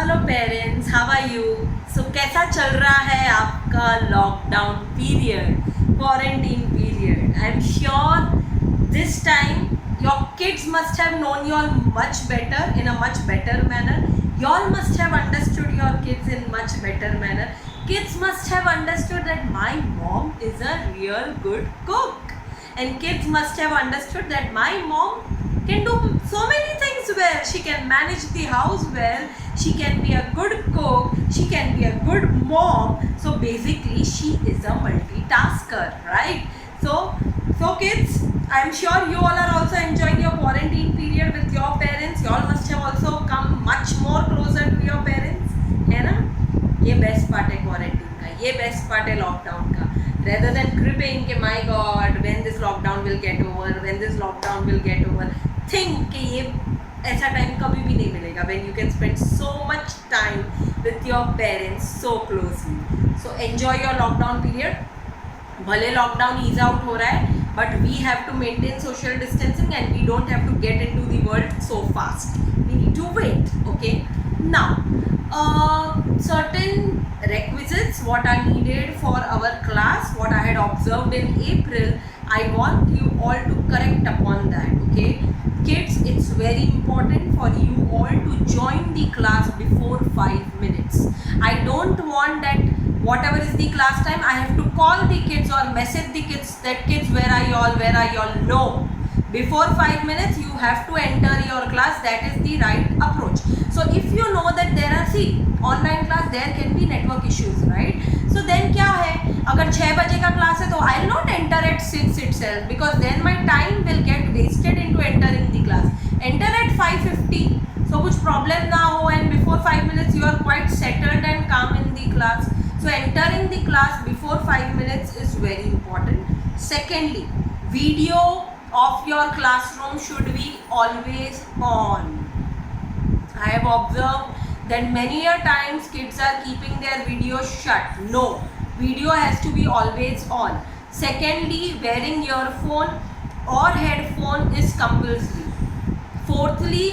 Hello parents, how are you? So कैसा चल रहा है आपका lockdown period, quarantine period? I am sure this time your kids must have known you all much better, in a much better manner. You all must have understood your kids in much better manner. Kids must have understood that my mom is a real good cook, and kids must have understood that my mom can do so many things well. She can manage the house well, she can be a good cook, she can be a good mom. So basically she is a multitasker, right? So kids, I'm sure you all are also enjoying your quarantine period with your parents. You all must have also come much more closer to your parents, है ना? ये best part है quarantine का, ये best part है lockdown का. Rather than cribbing कि my God, when this lockdown will get over, when this lockdown will get over, think कि ये ऐसा टाइम कभी भी नहीं मिलेगा when you can spend so much time with your parents so closely. So enjoy your lockdown period. भले lockdown ease out हो रहा है, but we have to maintain social distancing and we don't have to get into the world so fast. We need to wait, okay? Now, certain requisites what are needed for our class, what I had observed in April, I want you all to correct upon that, okay? Kids, it's very important for you all to join the class before 5 minutes. I don't want that whatever is the class time, I have to call the kids or message the kids that kids, where are you all? No. Before 5 minutes, you have to enter your class. That is the right approach. So if you know that there are, online class, there can be network issues, right? So then क्या है, अगर 6 बजे का class है तो I will not enter at 6 itself, because then my time will get wasted into entering the class. Enter at 5:50, so कुछ problem ना हो, and before 5 minutes you are quite settled and calm in the class. So entering the class before 5 minutes is very important. Secondly, video of your classroom should be always on. I have observed that many a times kids are keeping their video shut. No, video has to be always on. Secondly, wearing earphone or headphone is compulsory. Fourthly,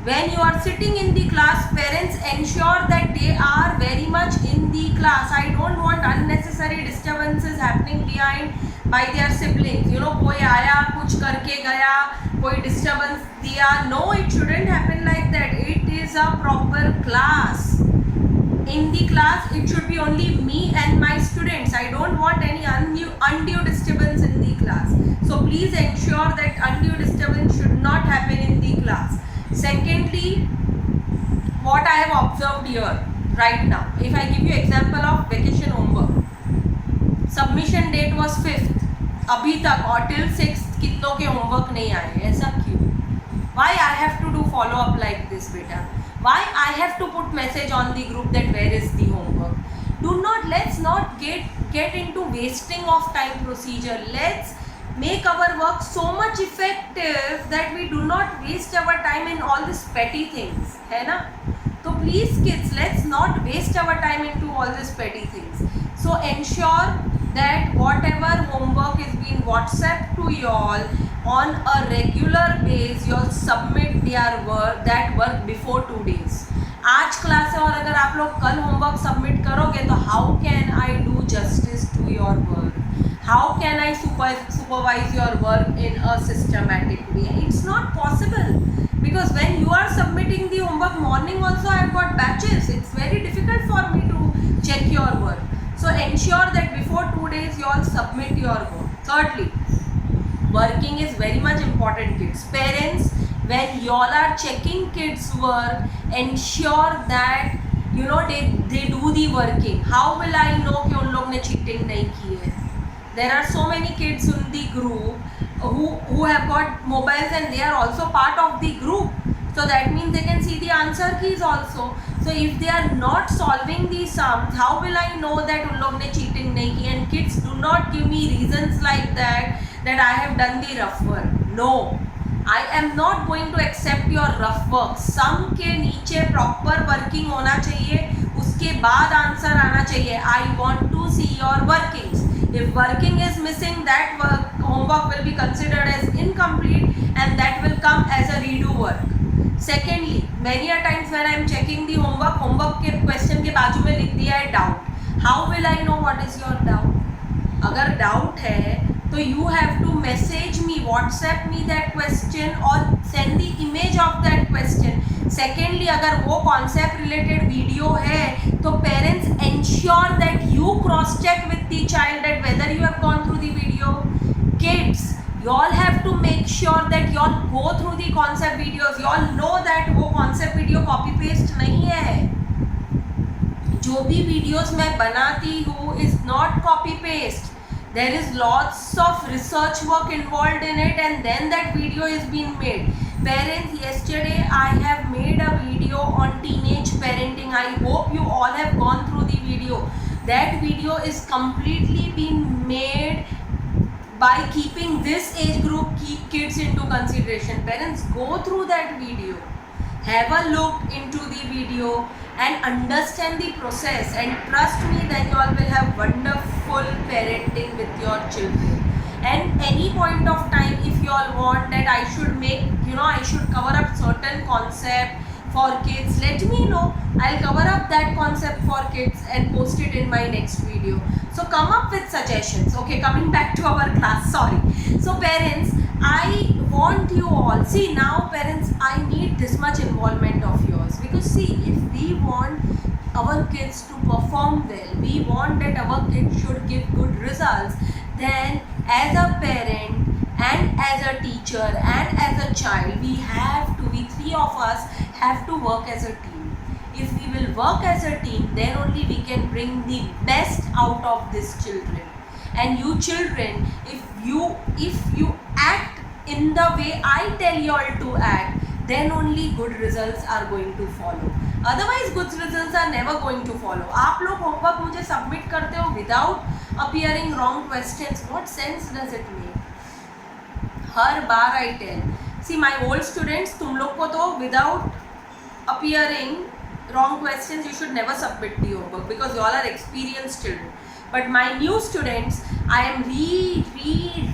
when you are sitting in the class, parents ensure that they are very much in the class. I don't want unnecessary disturbances happening behind by their siblings. You know, कोई आया कुछ करके गया, कोई disturbance दिया. No, it shouldn't happen like that. It is a proper class. In the class, it should be only me and my students. I don't want any undue disturbance in the class. So please ensure that undue disturbance should not happen in the class. Secondly, what I have observed here right now, if I give you example of vacation homework, submission date was 5th, अभी तक और till 6th कितनों के homework नहीं आए? ऐसा क्यों? Why I have to do follow up like this, बेटा? Why I have to put message on the group that where is the homework? Let's not get into wasting of time procedure. Let's make our work so much effective that we do not waste our time in all these petty things, है ना? So please kids, let's not waste our time into all these petty things. So ensure that whatever homework is being WhatsApp to you all on a regular basis, you all submit that work before 2 days. आज class है और अगर आप लोग कल homework submit करोगे तो how can I do justice to your work? How can I supervise your work in a systematic way? It's not possible, because when you are submitting the homework morning also, I have got batches. It's very difficult for me to check your work. So ensure that before 2 days you all submit your work. Thirdly, working is very much important, kids. Parents, when you all are checking kids' work, ensure that they do the working. How will I know कि उन लोग ने cheating नहीं की है? There are so many kids in the group who have got mobiles and they are also part of the group. So that means they can see the answer keys also. So if they are not solving the sums, how will I know that उन लोग ने cheating नहीं की? And kids, do not give me reasons like that I have done the rough work. No, I am not going to accept your rough work. Sum के नीचे proper working होना चाहिए, उसके बाद answer आना चाहिए. I want to see your workings. If working is missing, that homework will be considered as incomplete and that will come as a redo work. Secondly, many a times when I am checking the homework के question के बाजू में लिख दिया है doubt. How will I know what is your doubt? अगर doubt है तो you have to message me, WhatsApp me that question or send the image of that question. Secondly, अगर वो concept related video है तो parents ensure that you cross check with the child that whether you have gone through the video. Kids, you all have to make sure that you all go through the concept videos. You all know that वो concept video copy paste नहीं है. जो भी videos मैं बनाती हूँ is not copy paste. There is lots of research work involved in it and then that video is being made. Parents, yesterday I have made a video on teenage parenting. I hope you all have gone through the video. That video is completely been made by keeping this age group kids into consideration. Parents, go through that video. Have a look into the video and understand the process, and trust me, then you all will have wonderful parenting with your children. And any point of time, if you all want that I should make, I should cover up certain concept for kids, let me know. I'll cover up that concept for kids and post it in my next video. So come up with suggestions. Okay, coming back to our class, sorry. So parents, I want you all, see now parents, I need this much involvement of yours, because see, if we want our kids to perform well, we want that our kids should give good results, then as a parent and as a teacher and as a child, we three of us have to work as a team. If we will work as a team, then only we can bring the best out of these children. And you children, if you act in the way I tell you all to act, then only good results are going to follow. Otherwise good results are never going to follow. आप लोग homework मुझे submit करते हो without appearing wrong questions. What sense does it make? Her bar I tell. See my old students, तुम लोग को तो without appearing wrong questions you should never submit the homework because you all are experienced children. But my new students, I am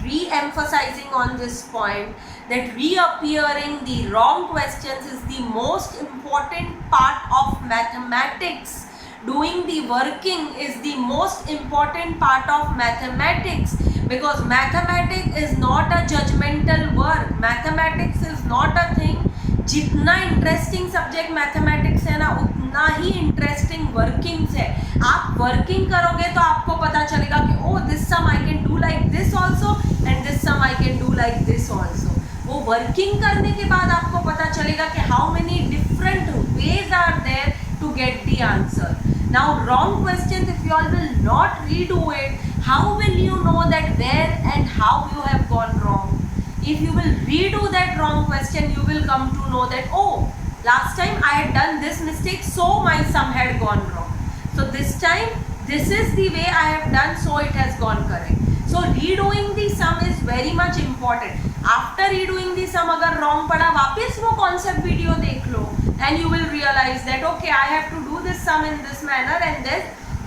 re-emphasizing on this point that reappearing the wrong questions is the most important part of mathematics. Doing the working is the most important part of mathematics, because mathematics is not a judgmental work. Mathematics is not a thing. जितना interesting subject mathematics है ना, उतना ही interesting workings है. आप working करोगे तो आपको पता चलेगा कि oh this sum I can do like this also and this sum I can do like this also. वो वर्किंग करने के बाद आपको पता चलेगा कि how many different ways are there to get the answer. Now wrong question, if you all will not redo it, how will you know that where and how you have gone wrong? If you will redo that wrong question, you will come to know that, oh, last time I had done this mistake, so my sum had gone wrong. So this time, this is the way I have done, so it has gone correct. So redoing the sum is very much important. After redoing the sum, अगर wrong पड़ा, वापस वो concept video देख लो, and you will realize that, okay, I have to do this sum in this manner, and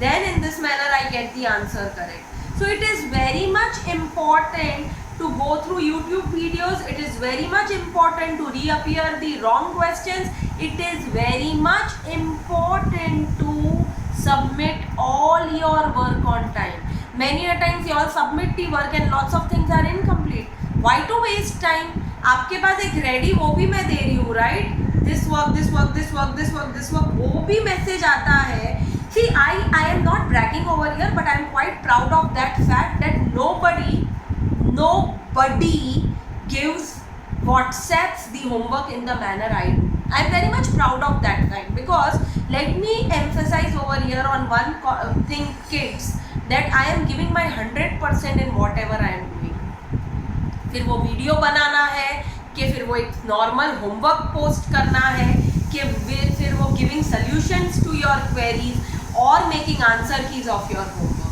then in this manner I get the answer correct. So it is very much important to go through YouTube videos. It is very much important to reappear the wrong questions. It is very much important to submit all your work on time. Many a times you all submit the work and lots of things are incomplete. Why to waste time? आपके पास एक ready वो भी मैं दे रही हूँ, right? This work, this work, this work, this work, this work, वो भी message आता है. See, I am not bragging over here, but I am quite proud of that fact that nobody gives WhatsApps the homework in the manner I do. I am very much proud of that fact, because let me emphasize over here on one thing, kids, that I am giving my 100% in whatever I am doing. फिर वो video बनाना है कि फिर वो एक normal homework post करना है कि फिर वो giving solutions to your queries और making answer keys of your homework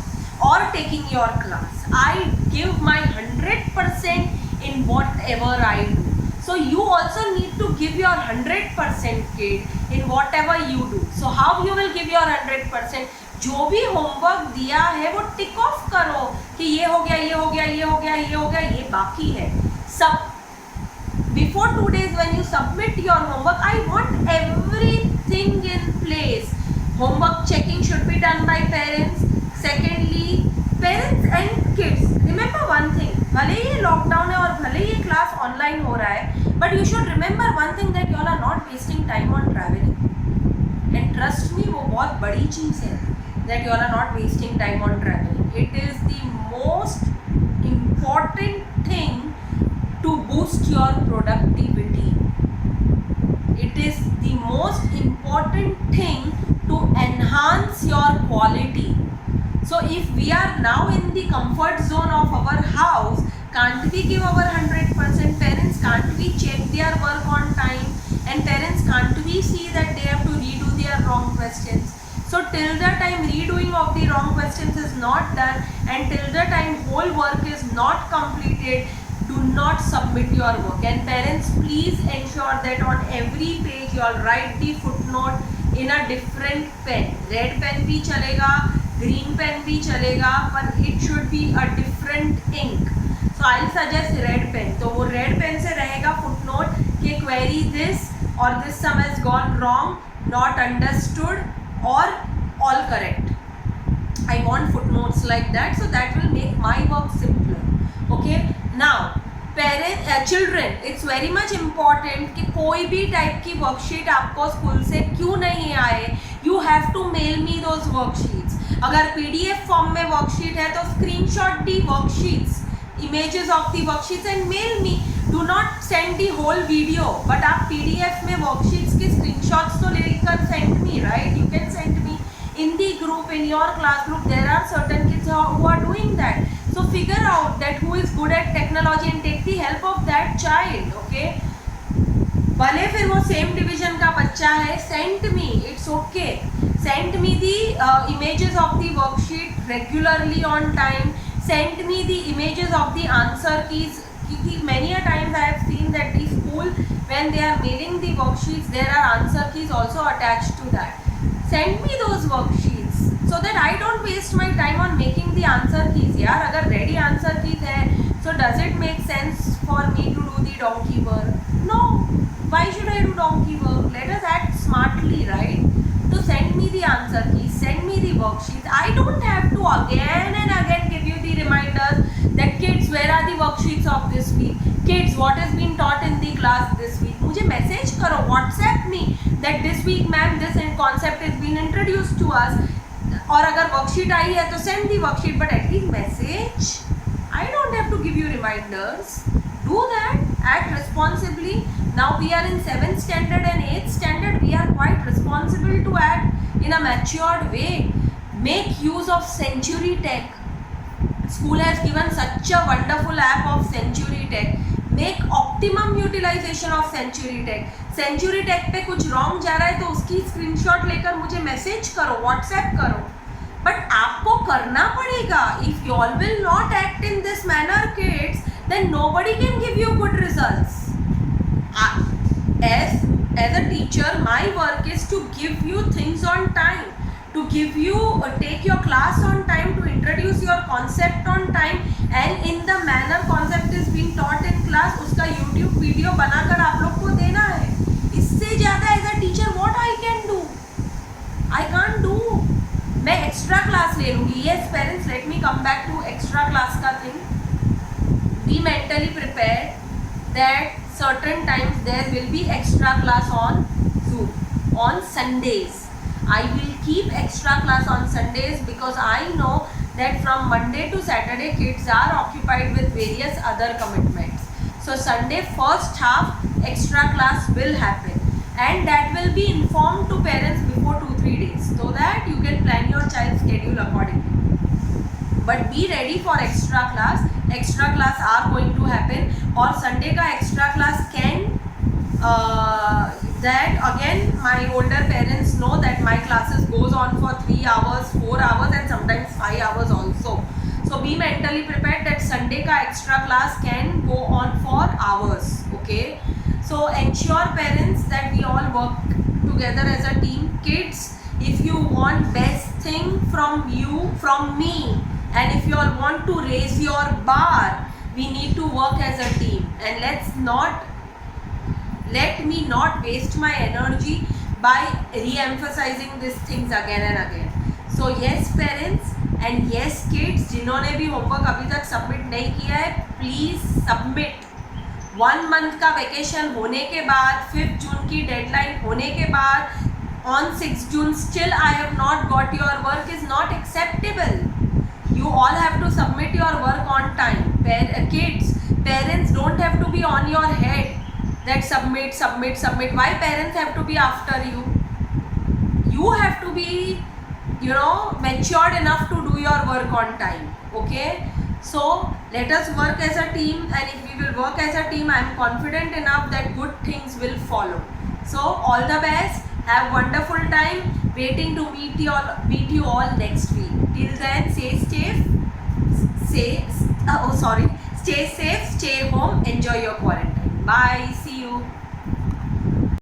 or taking your class. I give my 100% in whatever I do. So you also need to give your 100% kid in whatever you do. So how you will give your 100%? जो भी homework दिया है वो टिक of करो कि ये हो गया, ये हो गया, ये हो गया, ये हो गया, ये बाकी है. सब before 2 days when you submit your homework, I want everything in place. Homework checking should be done by parents. Secondly, parents and kids, remember one thing, भले ये लॉकडाउन है और भले ये क्लास ऑनलाइन हो रहा है, but you should remember one thing, that you all are not wasting time on traveling. And trust me, वो बहुत बड़ी चीज़ है, that you all are not wasting time on traveling. It is the most important thing to boost your productivity. It is the most important thing to enhance your quality. So if we are now in the comfort zone of our house, can't we give our 100%? Parents, can't we check their work on time? And parents, can't we see that they have to redo their wrong questions? So till the time redoing of the wrong questions is not done, and till the time whole work is not completed, do not submit your work. And parents, please ensure that on every page you all write the footnote in a different pen. Red pen भी चलेगा, green pen भी चलेगा, पर it should be a different ink. So I'll suggest red pen. तो वो red pen से रहेगा footnote कि query this or this sum has gone wrong, not understood or all correct. I want footnotes like that, so that will make my work simpler. Okay, now parents, children, it's very much important कि कोई भी type की worksheet आपको school से क्यों नहीं आए, you have to mail me those worksheets. अगर PDF फॉर्म में वर्कशीट है तो screenshot the worksheets, images of the worksheets and mail me. Do not send the whole video, but आप PDF में worksheets के screenshots तो लेकर send me, right? You can send me in the group, in your class group. There are certain kids who are doing that. So figure out that who is good at technology and take the help of that child. Okay? भले फिर वो same division का बच्चा है, send me. It's okay. Send me the images of the worksheet regularly on time. Send me the images of the answer keys. Many a times I have seen that the school, when they are mailing the worksheets, there are answer keys also attached to that. Send me those worksheets so that I don't waste my time on making the answer keys. यार अगर ready answer keys है, so does it make sense for me to do the donkey work? No. Why should I do donkey work? Let us act smartly, right? So send me the answer keys, send me the worksheets. I don't have to again and again give you the reminders that kids, where are the worksheets of this week? Kids, what has been taught in the class this week? मुझे message करो, WhatsApp me that this week ma'am this concept has been introduced to us. और अगर worksheet आई है तो send the worksheet, but at least message. I don't have to give you reminders. Do that. Act responsibly. Now we are in 7th standard and 8th standard. We are quite responsible to act in a matured way. Make use of Century Tech. School has given such a wonderful app of Century Tech. Make optimum utilization of Century Tech. Century Tech पे कुछ wrong जा रहा है तो उसकी screenshot लेकर मुझे message करो, WhatsApp करो. But आपको करना पड़ेगा. If you all will not act in this manner, kids, then nobody can give you good results. As a teacher, my work is to give you things on time, to give you take your class on time, to introduce your concept on time, and in the manner concept is being taught in class, उसका YouTube video बनाकर आप लोग को देना है. इससे ज़्यादा as a teacher what I can do? I can't do. मैं extra class ले लूँगी. Yes parents, let me come back to extra class का thing. Be mentally prepared that certain times there will be extra class on Zoom on Sundays. I will keep extra class on Sundays because I know that from Monday to Saturday kids are occupied with various other commitments. So Sunday first half extra class will happen, and that will be informed to parents before 2-3 days so that you can plan your child's schedule accordingly. But be ready for extra class. Extra class are going to happen, और Sunday का extra class can that again my older parents know that my classes goes on for 3 hours, 4 hours and sometimes 5 hours also. So be mentally prepared that Sunday ka extra class can go on for hours. Okay, so ensure parents that we all work together as a team. Kids, if you want best thing from you, from me, and if you all want to raise your bar, we need to work as a team, and let's not let me not waste my energy by re-emphasizing these things again and again. So yes parents and yes kids, जिन्होंने भी homework अभी तक submit नहीं किया है, please submit. 1 month का vacation होने के बाद, 5 जून की डेडलाइन होने के बाद, on 6 June still I have not got your work is not acceptable. You all have to submit your work on time. Kids, parents don't have to be on your head that submit, submit, submit. Why parents have to be after you? You have to be, matured enough to do your work on time. Okay, so let us work as a team, and if we will work as a team, I am confident enough that good things will follow. So all the best, have wonderful time, waiting to meet you all next week. Till then, stay safe, stay safe, stay home, enjoy your quarantine. Bye. See